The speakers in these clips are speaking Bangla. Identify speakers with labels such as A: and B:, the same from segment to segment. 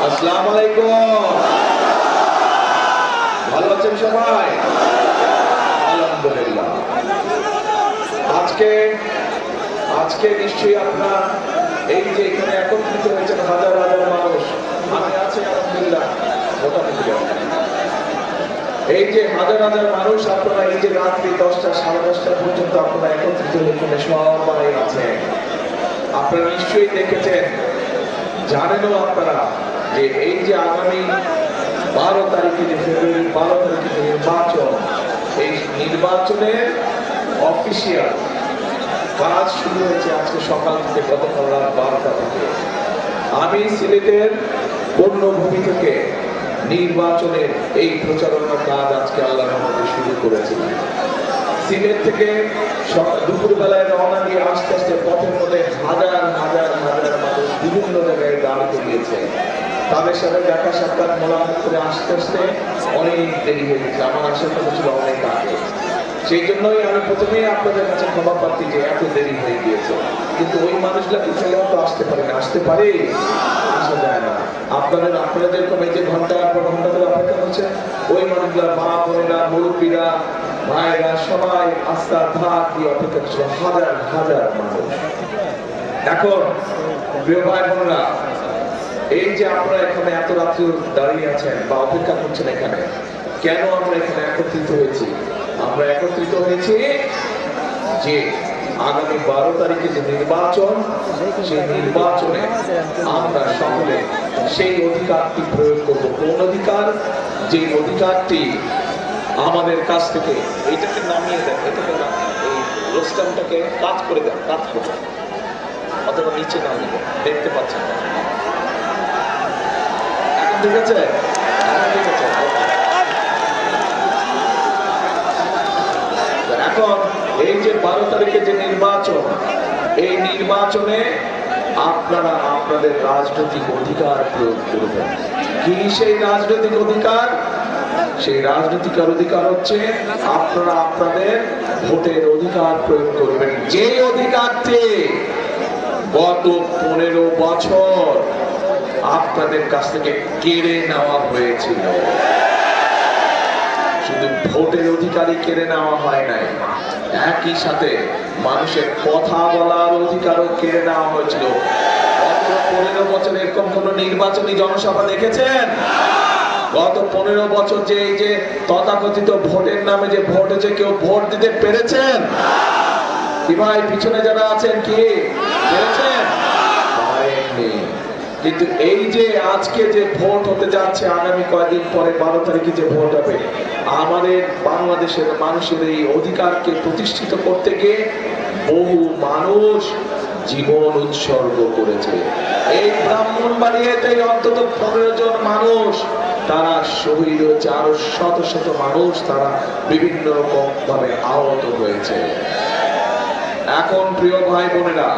A: আসসালামু আলাইকুম। ভালো আছেন সবাই? আলহামদুলিল্লাহ। আজকে নিশ্চয়ই আপনারা এই যে এখানে একত্রিত হয়েছেন হাজার হাজার মানুষ, আমি আছি আলহামদুলিল্লাহ মোটামুটি। এই যে হাজার হাজার মানুষ, আপনারা এই যে রাত্রি 10টা সাড়ে 10টা পর্যন্ত আপনারা একত্রিত এখানে সবাই আছেন। আপনারা নিশ্চয়ই দেখেছেন, জানেনও আপনারা যে এই যে আগামী 12 তারিখে যে ফেব্রুয়ারি 12 তারিখে যে নির্বাচন, এই নির্বাচনের অফিসিয়াল কাজ শুরু হয়েছে আজকে সকাল থেকে, গতকাল রাত 12টা থেকে। আমি সিলেটের পূর্ণভূমি থেকে নির্বাচনের এই প্রচারণার কাজ আজকে আল্লাহর রহমতে শুরু করেছি। সিলেট থেকে দুপুরবেলায় রওনা দিয়ে আস্তে আস্তে পথের মধ্যে হাজার হাজার হাজার মানুষ বিভিন্ন জায়গায় দাঁড় করিয়েছে। তাদের সাথে দেখা সাক্ষাৎ মোলাকাত করে আস্তে আস্তে অনেক দেরি হয়ে গেছে। আমার আসার কথা ছিল অনেক আগে। সেই জন্যই আমি প্রথমেই আপনাদের কাছে ক্ষমা প্রার্থী যে এত দেরি হয়ে গিয়েছে। কিন্তু ওই মানুষগুলা কি চাইলেও তো আসতে পারে না, আসতে পারে, আসা যায় না। আপনারা যেরকম এই যে ঘন্টার পর ঘন্টা ধরে অপেক্ষা করছেন, ওই মানুষগুলা মা বোনেরা, মুরব্বীরা, ভাইরা সবাই আস্থার ধার দিয়ে অপেক্ষা করছিল, হাজার হাজার মানুষ। এখন প্রিয় ভাই বোনেরা, এই যে আপনারা এখানে এত রাত্রি দাঁড়িয়ে আছেন বা অপেক্ষা করছেন এখানে, কেন আমরা এখানে একত্রিত হয়েছি? আমরা একত্রিত হয়েছি যে আগামী 12 তারিখে যে নির্বাচন, সেই নির্বাচনে আমরা সকলে সেই অধিকারটি প্রয়োগ করব। কোন অধিকার? যে অধিকারটি আমাদের কাছ থেকে, এইটাকে নামিয়ে দেন, এটাকে এই রোস্টামটাকে কাজ করে দেন, কাজ করবেন, অথবা নিচে নামিয়ে দেখতে পাচ্ছেন। এখন ঠিক আছে? ঠিক আছে। এখন এই যে 12 তারিখে যে নির্বাচন, এই নির্বাচনে আপনারা আপনাদের রাজনৈতিক অধিকার প্রয়োগ করবেন। কি সেই রাজনৈতিক অধিকার? সেই রাজনৈতিক অধিকার হচ্ছে আপনারা আপনাদের ভোটের অধিকার প্রয়োগ করবেন, যে অধিকারটি গত 15 বছর আপনাদের কাছ থেকে কেড়ে নেওয়া হয়েছিল। শুধু ভোটের অধিকারই কেড়ে নেওয়া হয় নাই, একই সাথে মানুষের কথা বলার অধিকারও কেড়ে নেওয়া হয়েছিল। গত 15 বছর এরকম কোন নির্বাচনী জনসভা দেখেছেন? গত 15 বছর যে এই যে তথাকথিত ভোটের নামে যে ভোট হয়েছে, কেউ ভোট দিতে পেরেছেন কি ভাই? পিছনে যারা আছেন কি পেরেছেন? পারেননি। কিন্তু এই যে আজকে যে ভোট হতে যাচ্ছে, আগামী কয়েকদিন পরে 12 তারিখে যে ভোট হবে, আমাদের বাংলাদেশের মানুষের এই অধিকারকে প্রতিষ্ঠিত করতে গিয়ে বহু মানুষ জীবন উৎসর্গ করেছে। এই ব্রাহ্মণবাড়িয়াতে অন্তত 15 জন মানুষ তারা শহীদ হয়েছে, আরো শত শত মানুষ তারা বিভিন্ন রকম ভাবে আহত হয়েছে। এখন প্রিয় ভাই বোনেরা,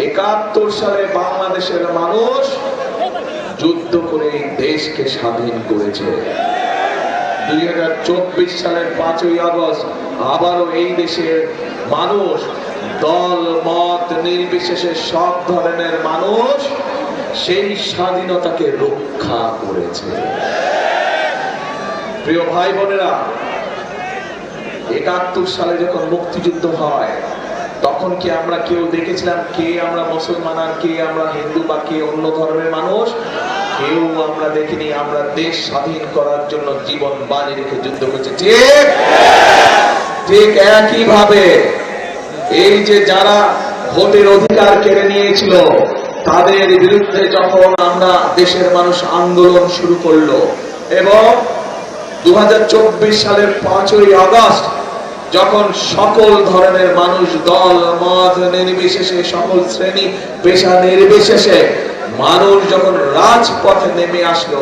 A: 71 সালে বাংলাদেশের মানুষ যুদ্ধ করে এই দেশকে স্বাধীন করেছে। 2024 সালের 5ই আগস্ট আবারও এই দেশের মানুষ দল মত নির্বিশেষে সব ধরনের মানুষ সেই স্বাধীনতাকে রক্ষা করেছে। প্রিয় ভাই বোনেরা, 71 সালে যখন মুক্তিযুদ্ধ হয়, তখন কি আমরা কেউ দেখেছিলাম কে আমরা মুসলমান আর কে আমরা হিন্দু বা কে অন্য ধর্মের মানুষ? কেউ আমরা দেখিনি। আমরা দেশ স্বাধীন করার জন্য জীবন বাজি রেখে যুদ্ধ করেছি। ঠিক একই ভাবে এই যে যারা ভোটের অধিকার কেড়ে নিয়েছিল, তাদের বিরুদ্ধে যখন আমরা দেশের মানুষ আন্দোলন শুরু করলো এবং 2024 সালের 5ই আগস্ট যখন সকল ধরনের মানুষ দল মত নির্বিশেষে, সকল শ্রেণী পেশা নির্বিশেষে মানুষ যখন রাজপথে নেমে আসলো,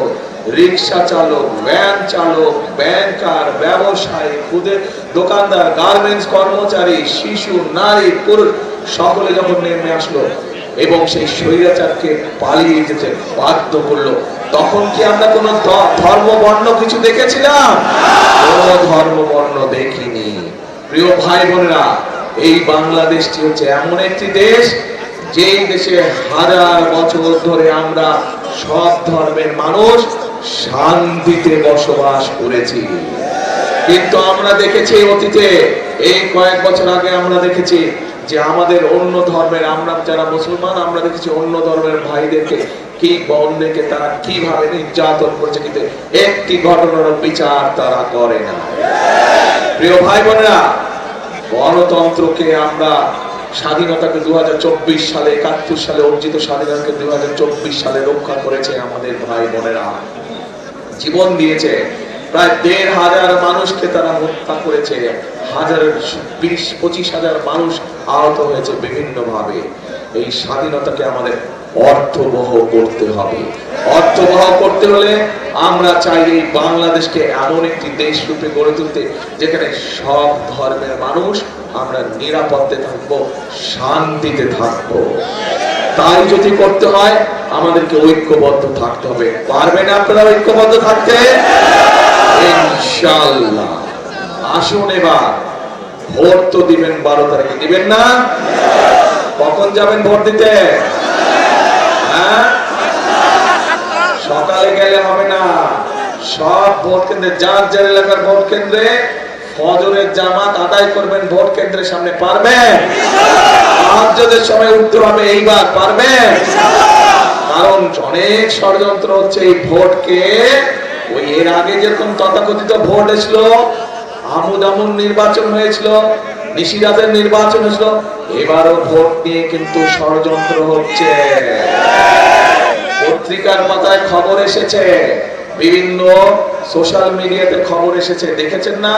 A: রিক্সা চালক, ভ্যান চালক, ব্যাংকার, ব্যবসায়ী, ক্ষুদ্র দোকানদার, গার্মেন্টস কর্মচারী, শিশু, নারী, পুরুষ সকলে যখন নেমে আসলো এবং সেই স্বৈরাচারকে পালিয়ে যেতে বাধ্য করলো, তখন কি আমরা কোন ধর্ম বর্ণ কিছু দেখেছিলাম? কোন ধর্ম বর্ণ দেখিনি। প্রিয় ভাই বোনেরা, এই বাংলাদেশটি হচ্ছে এমন একটি দেশ যেই দেশে হাজার বছর ধরে আমরা সব ধর্মের মানুষ শান্তিতে বসবাস করেছি। কিন্তু আমরা দেখেছি অতীতে, এই কয়েক বছর আগে আমরা দেখেছি যে আমাদের অন্য ধর্মের, আমরা যারা মুসলমান, আমরা দেখেছি অন্য ধর্মের ভাইদেরকে কি বোনদেরকে তারা কিভাবে নির্যাতন করছে, কিন্তু একটি ঘটনার বিচার তারা করে না। প্রিয় ভাই বোনেরা, গণতন্ত্রকে আমরা, স্বাধীনতাকে 2024 সালে, 71 সালে অর্জিত স্বাধীনতাকে 2024 সালে রক্ষা করেছে আমাদের ভাই বোনেরা, জীবন দিয়েছে। প্রায় 1,500 মানুষকে তারা হত্যা করেছে, 20-25 হাজার মানুষ আহত হয়েছে বিভিন্ন ভাবে। এই স্বাধীনতাকে আমাদের অর্থবহ করতে হবে। অর্থবহ করতে হলে আমরা চাই এই বাংলাদেশকে এমন একটি দেশ রূপে গড়ে তুলতে যেখানে সব ধর্মের মানুষ আমরা নিরাপদে থাকবো, শান্তিতে থাকবো। তাই যদি করতে হয় আমাদেরকে ঐক্যবদ্ধ থাকতে হবে। পারবেন আপনারা ঐক্যবদ্ধ থাকতে? ইনশাআল্লাহ। আসুন এবার ভোট তো দিবেন 12 তারিখে, দিবেন না? কখন যাবেন ভোট দিতে? সকালে গেলে হবে না। সব ভোট কেন্দ্রে, যার যার এলাকার ভোট কেন্দ্রে ফজরের জামাত আদায় করবেন ভোট কেন্দ্রের সামনে। পারবেন? তাহাজ্জুদের সময় উঠতে হবে এইবার। পারবেন? কারণ অনেক ষড়যন্ত্র হচ্ছে এই ভোটকে, ওই এর আগে যেরকম তথাকথিত ভোট এসেছিল, আমুদ নির্বাচন হয়েছিল, নিশিরাতের নির্বাচন হয়েছিল, এবারও ভোট নিয়ে কিন্তু ষড়যন্ত্র হচ্ছে। পত্রিকার পাতায় খবর এসেছে, বিভিন্ন সোশ্যাল মিডিয়াতে খবর এসেছে, দেখেছেন না?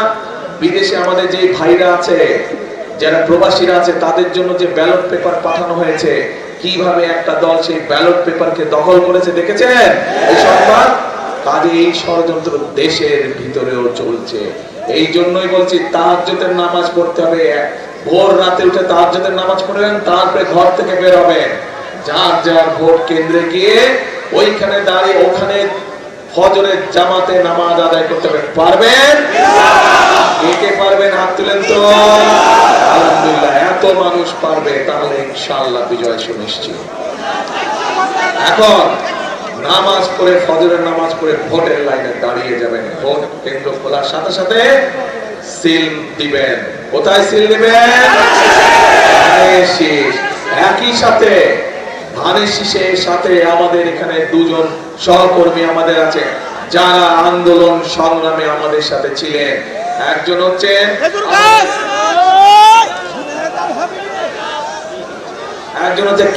A: বিদেশে আমাদের যে ভাইরা আছে, যারা প্রবাসীরা আছে, তাদের জন্য যে ব্যালট পেপার পাঠানো হয়েছে, কিভাবে একটা দল সেই ব্যালট পেপারকে দখল করেছে, দেখেছেন এই সংবাদ? কাজে এই ষড়যন্ত্র দেশের ভিতরেও চলছে। এই জন্যই বলছি তাহাজ্জুদের নামাজ পড়তে হবে। ভোর রাতে উঠে তাহাজ্জুদের নামাজ পড়বেন, তারপরে ঘর থেকে বের হবেন, যার যার ভোট কেন্দ্রে গিয়ে ওইখানে দাঁড়িয়ে ওখানে ফজরের জামাতে নামাজ আদায় করতে হবে। পারবেন? কে পারবেন? হাত তুলেন তো। আলহামদুলিল্লাহ, এত মানুষ পারবে, তাহলে ইনশাআল্লাহ বিজয় সুনিশ্চিত। এখন নামাজ পড়ে, ফজরের নামাজ পড়ে ভোটের লাইনে দাঁড়িয়ে যাবেন। ভোট কেন্দ্র খোলার সাথে সাথে সিল দিবেন। কোথায় সিল দিবেন? ধানের শীষ। একই সাথে ধানের শীষের সাথে আমাদের এখানে দুজন সহকর্মী আমাদের আছে যারা আন্দোলন সংগ্রামে আমাদের সাথে ছিলেন। একজন হচ্ছে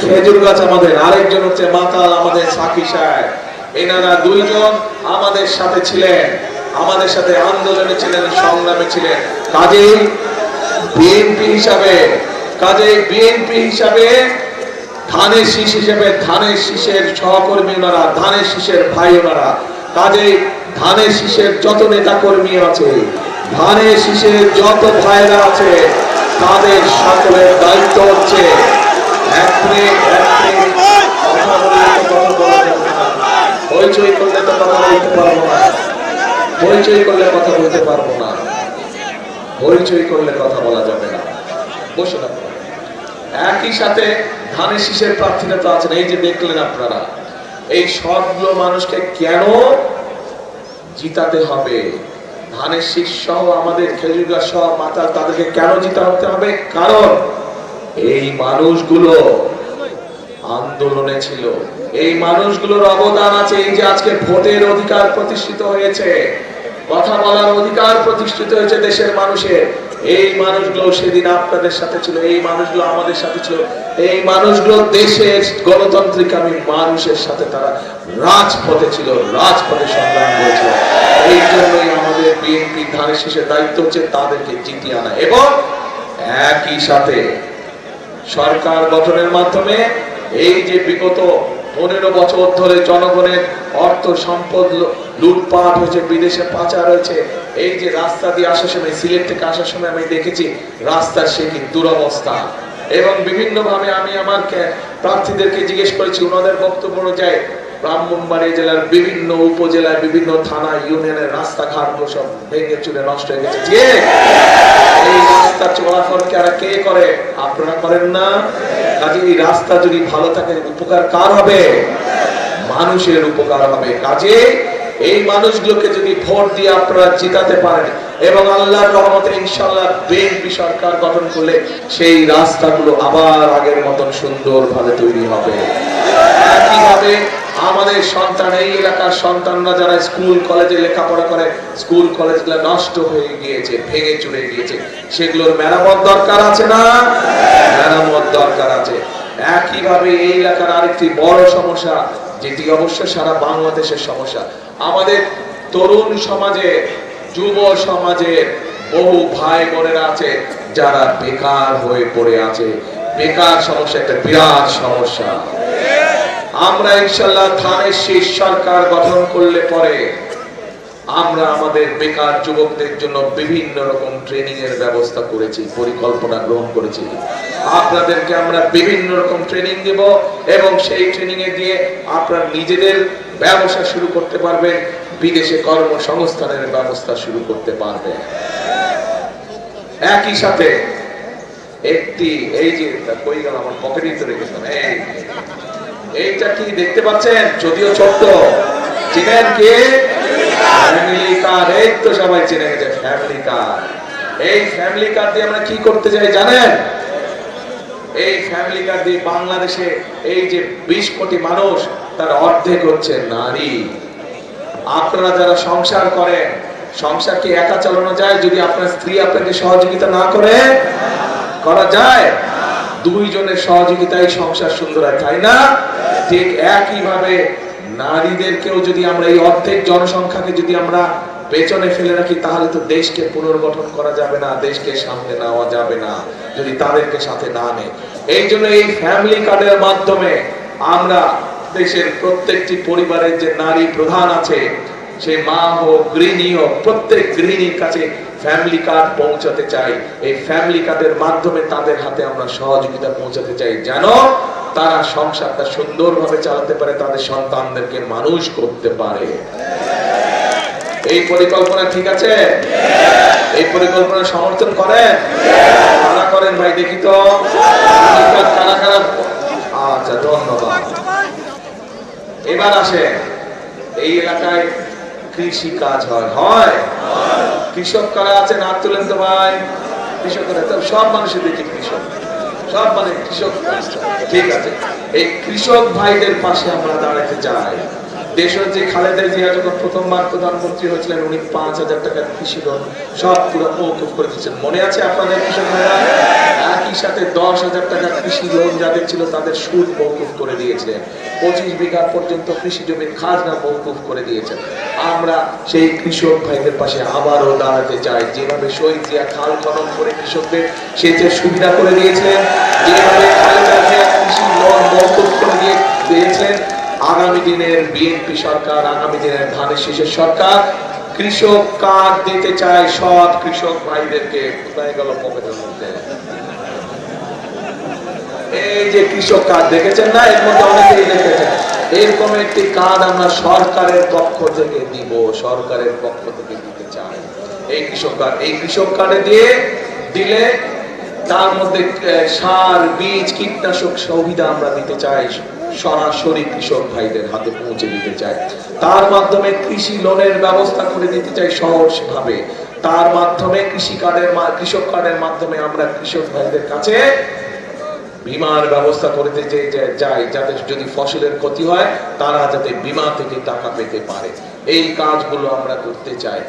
A: খেজুর গাছ আমাদের, আরেকজন হচ্ছে মাতাল আমাদের সাকি সাহেব। এনারা দুইজন আমাদের সাথে ছিলেন, আমাদের সাথে আন্দোলনে ছিলেন, সংগ্রামে ছিলেন। কাজেই বিএনপি হিসাবে ধানের শীষ হিসেবে, ধানের শীষের সহকর্মী ওনারা, ধানের শীষের ভাই ওনারা। কাজেই ধানের শীষের যত নেতা কর্মী আছে, ধানের শীষের যত ভাইরা আছে, তাদের সকলের দায়িত্ব হচ্ছে হইচই করলে তো কথা বলতে পারবো না, হইচই করলে কথা বলতে পারবো না, হইচই করলে কথা বলা যাবে না। বসে না। একই সাথে ধানের শীষের প্রার্থীরা তো আছেন, এই যে দেখলেন আপনারা। এই সবগুলো মানুষকে কেন জিতাতে হবে? ধানের শীষ সহ আমাদের খেজুর গাছ সহ মাতাল, তাদেরকে কেন জিতাতে হবে? কারণ এই মানুষগুলো আন্দোলনে ছিল, এই মানুষগুলোর অবদান আছে। এই যে আজকে ভোটের অধিকার প্রতিষ্ঠিত হয়েছে, কথা বলার অধিকার প্রতিষ্ঠিত হয়েছে দেশের মানুষের, এই মানুষগুলো সেদিন আপনাদের সাথে ছিল, এই মানুষগুলো আমাদের সাথে ছিল, এই মানুষগুলো দেশের গণতান্ত্রিকামী মানুষের সাথে তারা রাজপথে ছিল, রাজপথে সংগ্রাম করেছিল। এই জন্যই আমাদের বিএনপি ধানের শীষের দায়িত্ব হচ্ছে তাদেরকে জিতিয়ে আনা, এবং একই সাথে সরকার গঠনের মাধ্যমে এই যে বিগত 15 বছর ধরে জনগণের অর্থ সম্পদ লুটপাট হয়েছে, বিদেশে পাচার হয়েছে, এই যে রাস্তা দিয়ে আসার সময়, সিলেট থেকে আসার সময় আমি দেখেছি রাস্তার সে কি দুরবস্থা। এবং বিভিন্ন ভাবে আমি আমার প্রার্থীদেরকে জিজ্ঞেস করেছি, ওনাদের বক্তব্য অনুযায়ী ব্রাহ্মণবাড়িয়া জেলার বিভিন্ন উপজেলায়, বিভিন্ন থানা, ইউনিয়নের রাস্তাঘাট সব ভেঙে চুরে নষ্ট হয়ে গেছে। এই রাস্তা চলাচল কে করে? আপনারা করেন না? কাজে এই রাস্তা যদি ভালো থাকে উপকার কার হবে? মানুষের উপকার হবে। কাজে এই মানুষগুলোকে যদি ভোট দিয়ে আপনারা জিতাতে পারেন এবং আল্লাহর রহমতে ইনশাআল্লাহ বিএনপি সরকার গঠন করলে সেই রাস্তাগুলো আবার আগের মতন সুন্দরভাবে তৈরি হবে। একইভাবে আমাদের সন্তান, এই এলাকার সন্তানরা যারা স্কুল কলেজে লেখাপড়া করে, স্কুল কলেজগুলো নষ্ট হয়ে গিয়েছে, ভেঙে চুরে গিয়েছে, সেগুলোর মেরামত দরকার আছে না? মেরামত দরকার আছে। একইভাবে এই এলাকার আরেকটি বড় সমস্যা, যেটি অবশ্য সারা বাংলাদেশের সমস্যা, আমাদের তরুণ সমাজে, যুব সমাজে বহু ভাই বোনেরা আছে যারা বেকার হয়ে পড়ে আছে। বেকার সমস্যা একটা বিরাট সমস্যা। আমরা ইনশাআল্লাহ ধানের শীষ সরকার গঠন করলে পরে আমরা আমাদের বেকার যুবকদের জন্য বিভিন্ন রকম ট্রেনিং এর ব্যবস্থা করেছি, পরিকল্পনা গ্রহণ করেছি। আপনাদেরকে আমরা বিভিন্ন রকম ট্রেনিং দেব এবং সেই ট্রেনিং এ দিয়ে আপনারা নিজেদের ব্যবসা শুরু করতে পারবেন, বিদেশে কর্মসংস্থানের ব্যবস্থা শুরু করতে পারবেন। একই সাথে একটি, এই যে কই গেল আমার পকেটে তো রেখেছেন, এইটা কি দেখতে পাচ্ছেন? যদিও ছোট্ট, চিনেন কি? Family card. এই তো সবাই চিনে গেছে ফ্যামিলি কার্ড। এই ফ্যামিলি কার্ড দিয়ে আমরা কি করতে চাই জানেন? এই ফ্যামিলি কার্ড দিয়ে বাংলাদেশে এই যে 20 কোটি মানুষ, তার অর্ধেক হচ্ছে নারী। আপনারা যারা সংসার করেন, সংসার কি একা চালানো যায় যদি আপনার স্ত্রী আপনাকে সহযোগিতা না করে? করা যায়? দুইজনের সহযোগিতায় সংসার সুন্দর হয়, তাই না? ঠিক একইভাবে নারীদেরকেও যদি আমরা, এই অর্ধেক জনসংখ্যাকে যদি আমরা পেছনে ফেলে রাখি, তাহলে তো দেশকে পুনর্গঠন করা যাবে না, দেশকে সামনে নেওয়া যাবে না যদি তাদেরকে সাথে না নেয়। এই জন্য এই ফ্যামিলি কার্ডের মাধ্যমে আমরা দেশের প্রত্যেকটি পরিবারের যে নারী প্রধান আছে, সে মা হোক, গৃহিণী হোক, প্রত্যেক গৃহিণীর কাছে ফ্যামিলি কার্ড পৌঁছাতে চাই। এই ফ্যামিলি কার্ডের মাধ্যমে তাদের হাতে আমরা সহযোগিতা পৌঁছাতে চাই, যেন তারা সংসারটা সুন্দরভাবে চালাতে পারে, তাদের সন্তানদেরকে মানুষ করতে পারে। এই পরিকল্পনা ঠিক আছে? এই পরিকল্পনা সমর্থন করেন? কারা করেন ভাই দেখি তো? কারা কারা? আচ্ছা, ধন্যবাদ। এবার আসে, এই এলাকায় কৃষি কাজ হয়? কৃষক কারা আছেন? হাত তুলেন তো ভাই। কৃষকরা তো সব মানুষের দেখি কৃষক, সব মানে কৃষক। ঠিক আছে, এই কৃষক ভাইদের পাশে আমরা দাঁড়াতে চাই। দেশের যে খালেদা জিয়া যখন প্রথমবার প্রধানমন্ত্রী হয়েছিলেন, উনি 5,000 টাকার কৃষি লোন সব পুরো মওকুফ করে দিয়েছেন। মনে আছে আপনাদের কৃষক ভাইরা? একই সাথে 10,000 টাকার কৃষি লোন যাদের ছিল তাদের সুদ মওকুফ করে দিয়েছিলেন। 25 বিঘা পর্যন্ত কৃষি জমির খাজনা মওকুফ করে দিয়েছেন। আমরা সেই কৃষক ভাইদের পাশে আবারও দাঁড়াতে চাই। যেভাবে শহীদ জিয়া খাল খনন করে কৃষকদের সেচের সুবিধা করে দিয়েছিলেন, যেভাবে খালেদা জিয়া কৃষি লোন মওকুফ করে দিয়েছিলেন, আগামী দিনের বিএনপি সরকার, আগামী দিনের ধানের শীষের সরকার কৃষক কার্ড দিতে চায় সব কৃষক ভাইদেরকে। কোথায় গেল পকেটের মধ্যে? এই যে কৃষক কার্ড দেখেছেন না? এর মধ্যে অনেকেই দেখেছেন। এরকম একটি কার্ড আমরা সরকারের পক্ষ থেকে দিব, সরকারের পক্ষ থেকে দিতে চাই এই কৃষক কার্ড। এই কৃষক কার্ডে দিলে তার মধ্যে সার, বীজ, কীটনাশক সুবিধা আমরা দিতে চাই, সরাসরি কৃষক ভাইদের হাতে পৌঁছে দিতে চাই। তার মাধ্যমে কৃষি লোনের ব্যবস্থা করে দিতে চাই সহজভাবে। তার মাধ্যমে কৃষক কার্ডের মাধ্যমে আমরা কৃষক ভাইদের কাছে বীমার ব্যবস্থা করতে চাই, যাতে যদি ফসলের ক্ষতি হয় তারা যাতে বীমা থেকে টাকা পেতে পারে। এই কাজগুলো আমরা করতে চাই।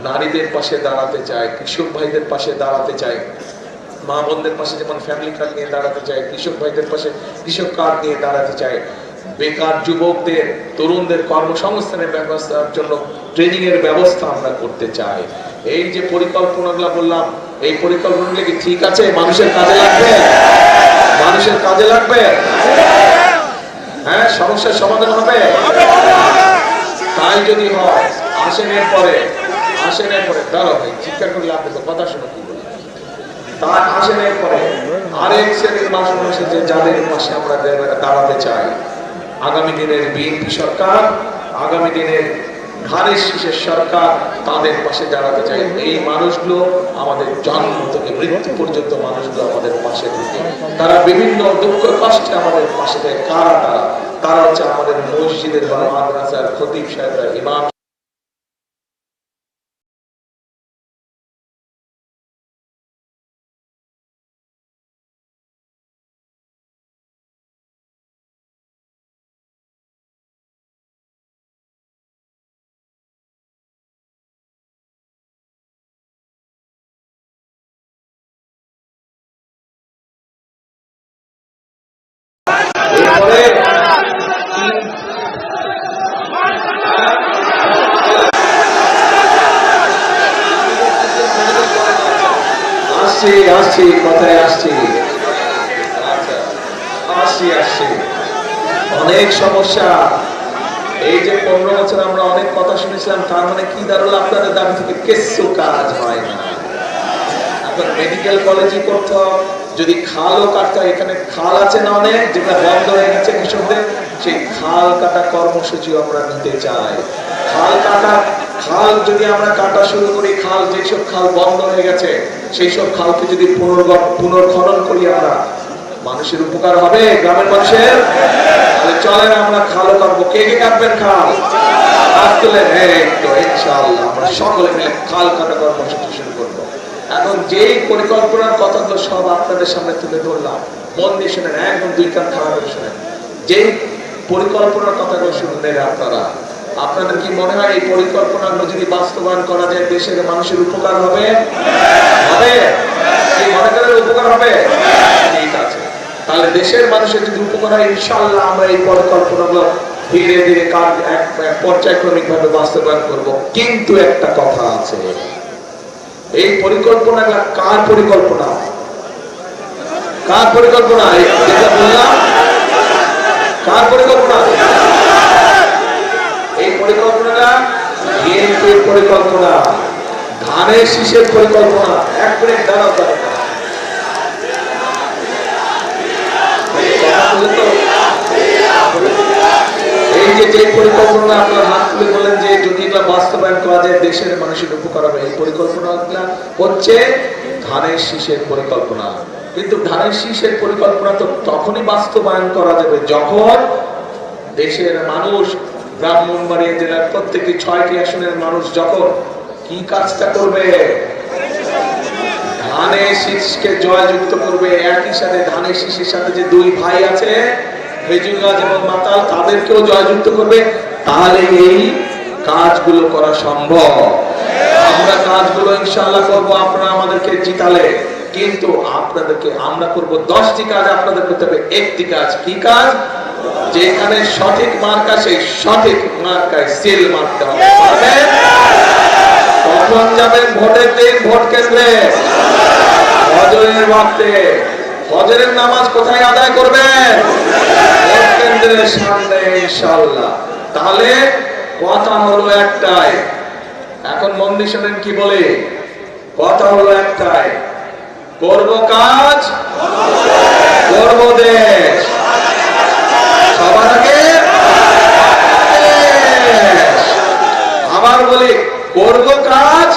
A: নারীদের পাশে দাঁড়াতে চাই, কৃষক ভাইদের পাশে দাঁড়াতে চাই, মা বোনদের পাশে যেমন ফ্যামিলি কার্ড নিয়ে দাঁড়াতে চাই, কৃষক ভাইদের পাশে কৃষক কার্ড নিয়ে দাঁড়াতে চাই। বেকার যুবকদের, তরুণদের কর্মসংস্থানের ব্যবস্থার জন্য ট্রেনিং এর ব্যবস্থা আমরা করতে চাই। এই যে পরিকল্পনাগুলো বললাম, এই পরিকল্পনাগুলো কি ঠিক আছে? মানুষের কাজে লাগবে? মানুষের কাজে লাগবে? হ্যাঁ, সমস্যার সমাধান হবে? তাই যদি হয়, আসেনের পরে দাঁড়াও ভাই, চিৎকার করলে আপনি তো কথা শুনে কি বলি। তার আসেনের পরে আরেক শ্রেণীর মানুষ এসেছে যাদের পাশে আমরা দাঁড়াতে চাই। আগামী দিনের বিএনপি সরকার, আগামী দিনের ধানের শীষের সরকার তাদের পাশে দাঁড়াতে চাই। এই মানুষগুলো আমাদের জন্ম থেকে মৃত্যু পর্যন্ত মানুষগুলো আমাদের পাশে থাকে, তারা বিভিন্ন দুঃখ কষ্টে আমাদের পাশে থাকে। কারা তারা? তারা হচ্ছে আমাদের মসজিদের বা মাদ্রাসার খতিব সাহেবরা, ইমাম। এরপরে আসছি কথায় আসছি। আচ্ছা, আসছি। অনেক সমস্যা। এই যে 15 বছর আমরা অনেক কথা শুনেছিলাম, তার মানে কি দাঁড়ালো? আপনাদের দাবি থেকে কিছু কাজ হয় না। এখন মেডিকেল কলেজে করতে হবে, যদি খালও কাটতে হয়, এখানে খাল আছে না অনেক, যেটা বন্ধ হয়ে গেছে কৃষকদের, সেই খাল কাটা কর্মসূচি আমরা নিতে চাই। খাল যদি আমরা কাটা শুরু করি, যেসব খাল বন্ধ হয়ে গেছে সেই সব খালকে যদি পুনর্খনন করি আমরা, মানুষের উপকার হবে, গ্রামের মানুষের। তাহলে চলেন আমরা খালও কাটবো। কে কাটবেন খাল? হাত তুলে। ইনশাআল্লাহ আমরা সকলে মিলে খাল কাটা কর্মসূচি শুরু করবো। এখন যেই পরিকল্পনার কথাগুলো সব আপনাদের সামনে তুলে ধরলাম, মন দিয়ে শুনেন, একদম 2 কান খারাপ করে শুনেন। যেই পরিকল্পনার কথাগুলো শুনলেন আপনাদের কি মনে হয় এই পরিকল্পনাগুলো যদি বাস্তবায়ন করা যায় দেশের মানুষের উপকার হবে? এই মনে করেন উপকার হবে? ঠিক আছে, তাহলে দেশের মানুষের যদি উপকার হয়, ইনশাআল্লাহ আমরা এই পরিকল্পনাগুলো ধীরে ধীরে পর্যায়ক্রমিক ভাবে বাস্তবায়ন করব। কিন্তু একটা কথা আছে, এই পরিকল্পনাটা কার পরিকল্পনা? যেটা বললাম, কার পরিকল্পনা? এই পরিকল্পনাটা বিএনপির পরিকল্পনা, ধানের শীষের পরিকল্পনা। এক মিনিট দাঁড়াও। এই যে পরিকল্পনা আপনার হাত তুলে বলেন যে যদি এটা বাস্তবায়ন করা যায় দেশের মানুষের উপকার হবে, এই পরিকল্পনাটা হচ্ছে ধানের শীষের পরিকল্পনা। কিন্তু ধানের শীষের পরিকল্পনা তো তখনই বাস্তবায়ন করা যাবে যখন দেশের মানুষ, ব্রাহ্মণবাড়িয়া জেলার প্রত্যেকটি 6টি আসনের মানুষ যখন কি কাজটা করবে? ধানের শীষকে জয়যুক্ত করবে। একই সাথে ধানের শীষের সাথে যে 2 ভাই আছে, খেজুর গাছ এবং মাতাল, তাদেরকেও জয়যুক্ত করবে। তাহলে এই কাজগুলো করা সম্ভব। আমরা কাজগুলো ইনশাআল্লাহ করবো, আপনারা আমাদেরকে জিতালে। কিন্তু আপনাদেরকে আমরা করব 10টি কাজ, আপনাদের করতে হবে 1টি কাজ। কি কাজ? যেখানে সঠিক মার্কা, সেই সঠিক মার্কায় সিল মারতে হবে। কখন যাবেন ভোটের দিন? ভোট কেন্দ্রে, ফজরের ওয়াক্তে। ফজরের নামাজ কোথায় আদায় করবেন? ভোট কেন্দ্রের সামনে, ইনশাআল্লাহ। তাহলে কথা হলো একটাই, এখন মন দিয়ে শুনেন কি বলে। কথা হলো একটাই, করব কাজ, করব দেশ। সবার আগে আবার বলি, করব কাজ,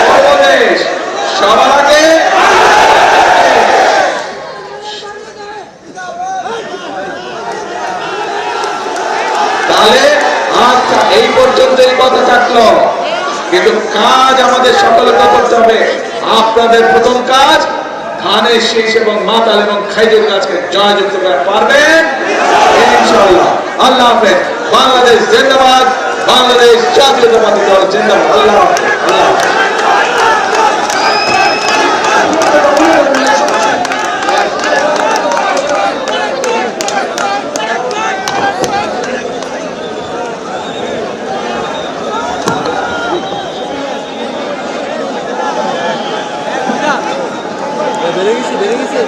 A: করব দেশ। সবার আগে তাহলে আচ্ছা, এই পর্যন্ত এই কথা থাকলো। কিন্তু কাজ আমাদের সকলকে করতে হবে। আপনাদের প্রথম কাজ, ধানের শীষ এবং মাতাল এবং খেজুর গাছকে জয়যুক্ত করে পারবেন ইনশাআল্লাহ। আল্লাহ হাফেজ। বাংলাদেশ জিন্দাবাদ। বাংলাদেশ জাতীয়তাবাদী দল জিন্দাবাদ। আল্লাহ হাফেজ।
B: বেড়ে গেছে